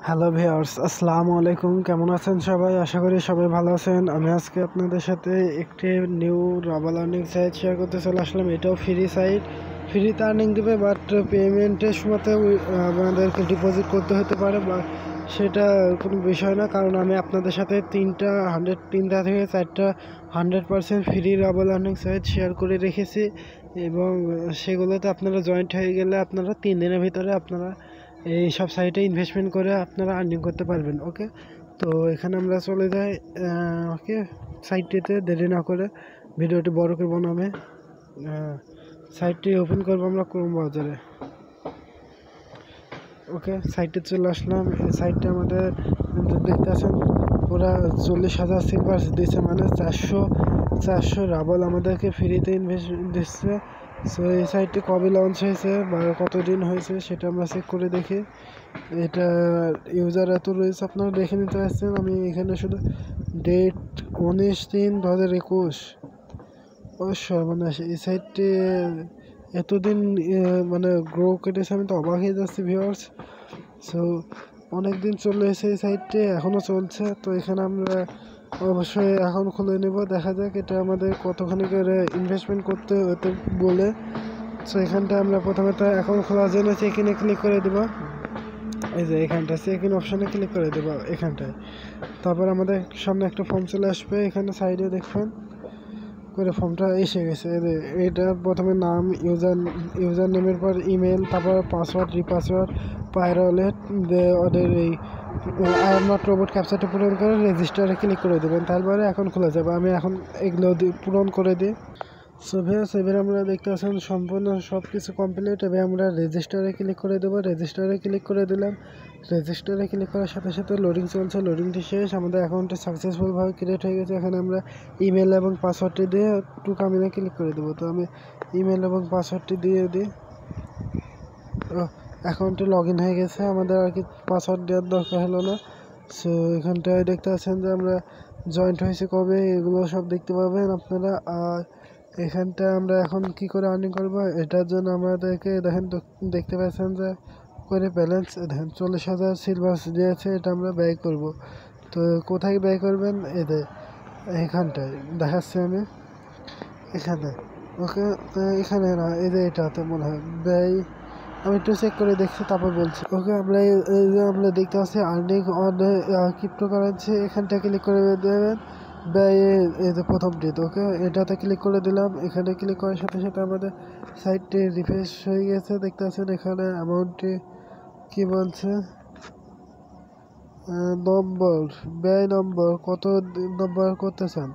Hello viewers, আসসালামু আলাইকুম। কেমন আছেন সবাই? আশা করি সবাই ভালো আছেন। আমি আজকে আপনাদের সাথে একটি নিউ রাবাল আর্নিং সাইট শেয়ার করতে চলে আসলাম। এটাও ফ্রি সাইট, ফ্রিতে আর্নিং দেবে, বাট পেমেন্টের সময়তে আপনাদেরকে ডিপোজিট করতে হতে পারে, বা সেটা কোনো বিষয় না। কারণ আমি আপনাদের সাথে তিনটা থেকে চারটা 100% ফ্রি রাবাল আর্নিং সাইট শেয়ার করে রেখেছি, এবং সেগুলোতে আপনারা জয়েন্ট হয়ে গেলে আপনারা 3 দিনের ভিতরে আপনারা এই সব সাইটে ইনভেস্টমেন্ট করে আপনারা আর্নিং করতে পারবেন। ওকে, তো এখানে আমরা চলে যাই ওকে সাইটটিতে। দেরি না করে ভিডিওটি বড় করব না, আমি সাইটটি ওপেন করবো আমরা ক্রোম ব্রাউজারে। ওকে, সাইটে চলে আসলাম। এই সাইটটা আমাদের দেখতে আছেন পুরা 40,000 সিলভার দিচ্ছে, মানে 400 রাবল আমাদেরকে ফ্রিতে ইনভেস্ট দিচ্ছে। সো এই সাইটটি কবে লঞ্চ হয়েছে বা কতদিন হয়েছে সেটা আমরা চেক করে দেখি। এটা ইউজার এত রয়েছে, আপনারা দেখে নিতে পারছেন। আমি এখানে শুধু ডেট 19/3/2021 অবশ্য, মানে এই সাইটটি এতদিন মানে গ্রো করেছে, আমি তো অবাক হয়ে যাচ্ছি ভিউয়ার্স। সো অনেক দিন চলে এসে এই সাইটটি এখনও চলছে। তো এখানে আমরা অবশ্যই এখন খুলে নেব, দেখা যাক এটা আমাদের কতখানি করে ইনভেস্টমেন্ট করতে হতে বলে। সো এখানটা আমরা প্রথমে তো অ্যাকাউন্ট খোলার জন্য চেক ইনে ক্লিক করে দেবো। এই যে এখানটা চেক ইন অপশানে ক্লিক করে দেবো এখানটায়। তারপর আমাদের সামনে একটা ফর্ম চলে আসবে, এখানে সাইডে দেখবেন করে ফর্মটা এসে গেছে। এটা প্রথমে নাম, ইউজার নেমের পর ইমেল, তারপর পাসওয়ার্ড, রিপাসওয়ার্ড, পাইরোলেট ওদের এই আই এম নট রোবট ক্যাপচারটা পূরণ করে রেজিস্টারে ক্লিক করে দেবেন, তারপরে এখন খুলে যাবে। আমি এখন এগুলো পূরণ করে দিই। এবার আমরা দেখতে পাচ্ছেন সম্পূর্ণ সব কিছু কমপ্লিট। এবার আমরা রেজিস্টারে ক্লিক করে দেবো। রেজিস্টারে ক্লিক করে দিলাম। রেজিস্টারে ক্লিক করার সাথে সাথে লোডিং চলছে, লোডিংটি শেষ। আমাদের অ্যাকাউন্টটি সাকসেসফুলভাবে ক্রিয়েট হয়ে গেছে। এখানে আমরা ইমেল এবং পাসওয়ার্ডটি দিয়ে কামিনে ক্লিক করে দেবো। তো আমি ইমেল এবং পাসওয়ার্ডটি দিয়ে দিই। অ্যাকাউন্টে লগ ইন হয়ে গেছে, আমাদের আর কি পাসওয়ার্ড দেওয়ার দরকার হলো না। সো এখানটায় দেখতে পাচ্ছেন যে আমরা জয়েন্ট হয়েছে কবে, এগুলো সব দেখতে পাবেন আপনারা। আর এখানটা আমরা এখন কি করে আর্নিং করব, এটার জন্য আমাদেরকে দেখেন দেখতে পাচ্ছেন যে করে ব্যালেন্স দেখেন 40,000 সিলভার দিয়েছে, এটা আমরা ব্যয় করব। তো কোথায় ব্যয় করবেন, এদের এখানটায় দেখাচ্ছি আমি এখানে। ওকে, তো এখানে না, এদের এটাতে মনে হয় ব্যয়, আমি একটু চেক করে দেখছি তারপর বলছি। ওকে, আমরা এই যে আমরা দেখতে পাচ্ছি আর্নিং অন ক্রিপ্টোকারেন্সি, এখানটা ক্লিক করে দেবেন। ব্যয় এই যে প্রথমটি, ওকে এটাতে ক্লিক করে দিলাম। এখানে ক্লিক করার সাথে সাথে আমাদের সাইটটি রিফ্রেশ হয়ে গেছে, দেখতে পাচ্ছেন এখানে অ্যামাউন্টটি কি বলছে, নম্বর, ব্যয় নম্বর, কত নম্বর করতে চান।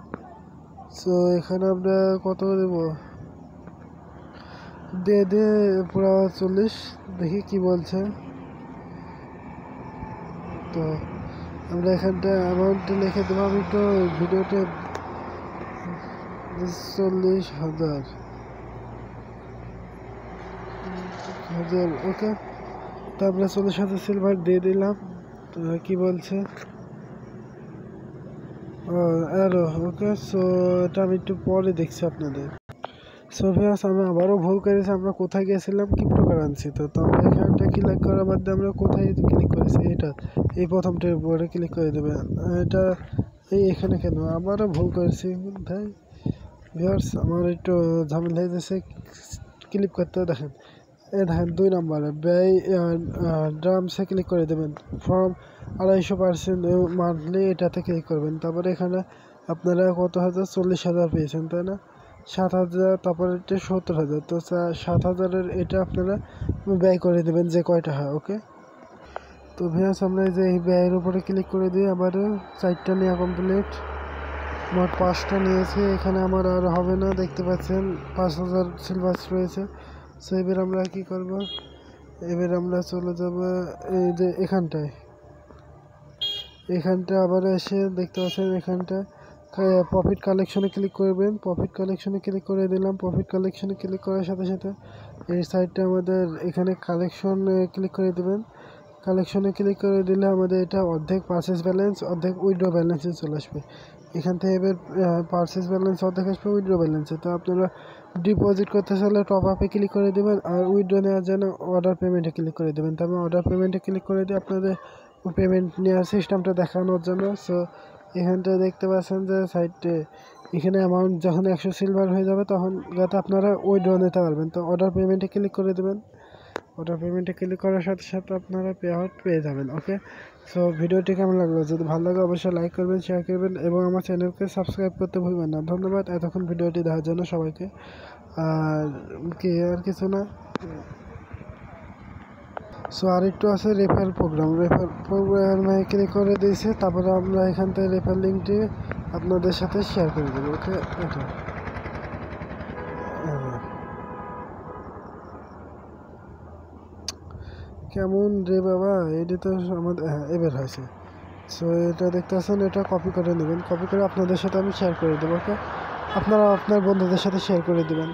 সো এখানে আমরা কত দেবো, দিয়ে পুরো 40, দেখি কি বলছে। তো আমরা এখানটা অ্যামাউন্টটা লিখে দেবো। আমি তো ভিডিওতে 40,000 ওকে, তো আমরা 40,000 সিলভার দিয়ে দিলাম। তো কি বলছে, আরো ওকে। সো এটা আমি একটু পরে দেখছি আপনাদের। সো ভিউয়ার্স, আমি আবারও ভুল করেছি, আমরা কোথায় গেছিলাম, ক্রিপ্টোকারেন্সিতে। তো আমরা এখানটা ক্লিক করার বাদে আমরা কোথায় ক্লিক করেছি, এটা এই প্রথমটার উপরে ক্লিক করে দেবেন। এটা এখানে কেন আবারও ভুল করেছি ভাই। ভিউয়ার্স, আমার একটু ঝামেলা হয়ে যাচ্ছে ক্লিক করতে। দেখেন দেখেন 2 নম্বরে ব্যয় ড্রামসে ক্লিক করে দেবেন। ফর্ম 250% মান্থলি, এটাতে ক্লিক করবেন। তারপরে এখানে আপনারা কত হাজার, 40,000 পেয়েছেন তাই না, 7,000, তারপরে এটা 70,000। তো 7,000-এর এটা আপনারা ব্যয় করে দেবেন যে কয়টা হয়। ওকে, তো ভিউয়ার্স, আমরা এই যে এই ব্যয়ের উপরে ক্লিক করে দিই। আবারও 4টা নেওয়া কমপ্লিট, মোট 5টা নিয়েছে। এখানে আমার আর হবে না, দেখতে পাচ্ছেন 5,000 সিলভার রয়েছে। সো এবার আমরা কি করব, এবার আমরা চলে যাব এই যে এখানটা আবার এসে দেখতে পাচ্ছেন এখানটা প্রফিট কালেকশনে ক্লিক করবেন। প্রফিট কালেকশনে ক্লিক করে দিলাম। প্রফিট কালেকশনে ক্লিক করার সাথে সাথে এই সাইডটা আমাদের এখানে কালেকশন ক্লিক করে দেবেন। কালেকশনে ক্লিক করে দিলে আমাদের এটা অর্ধেক পারচেস ব্যালেন্স, অর্ধেক উইথড্র ব্যালেন্সে চলে আসবে। এখান থেকে এবার পারচেস ব্যালেন্স অর্ধেক আসবে উইথড্র ব্যালেন্সে। তো আপনারা ডিপোজিট করতে চাইলে টপ আপে ক্লিক করে দেবেন, আর উইথড্র নেওয়ার জন্য অর্ডার পেমেন্টে ক্লিক করে দেবেন। তারপর অর্ডার পেমেন্টে ক্লিক করে দিয়ে আপনাদের পেমেন্ট নেওয়ার সিস্টেমটা দেখানোর জন্য। সো এখানটা দেখতে পাচ্ছেন যে সাইটে এখানে অ্যামাউন্ট যখন 100 সিলভার হয়ে যাবে তখন যাতে আপনারা উইথড্র নিতে পারবেন। তো অর্ডার পেমেন্টে ক্লিক করে দেবেন। অর্ডার পেমেন্টে ক্লিক করার সাথে সাথে আপনারা পে আউট পেয়ে যাবেন। ওকে, সো ভিডিওটি কেমন লাগলো? যদি ভালো লাগে অবশ্যই লাইক করবেন, শেয়ার করবেন এবং আমার চ্যানেলকে সাবস্ক্রাইব করতে ভুলবেন না। ধন্যবাদ এতক্ষণ ভিডিওটি দেখার জন্য সবাইকে। আর কিছু না। সো আরেকটু আছে রেফার প্রোগ্রামে ক্লিক করে দিয়েছে। তারপরে আমরা এখান থেকে রেফার লিঙ্কটি আপনাদের সাথে শেয়ার করে দেবো। ওকে, এটা কেমন রে বাবা, এটা তো আমাদের এবার হয়েছে। সো এটা দেখতে পাচ্ছেন, এটা কপি করে নেবেন। কপি করে আপনাদের সাথে আমি শেয়ার করে দেবো। ওকে, আপনারা আপনার বন্ধুদের সাথে শেয়ার করে দেবেন।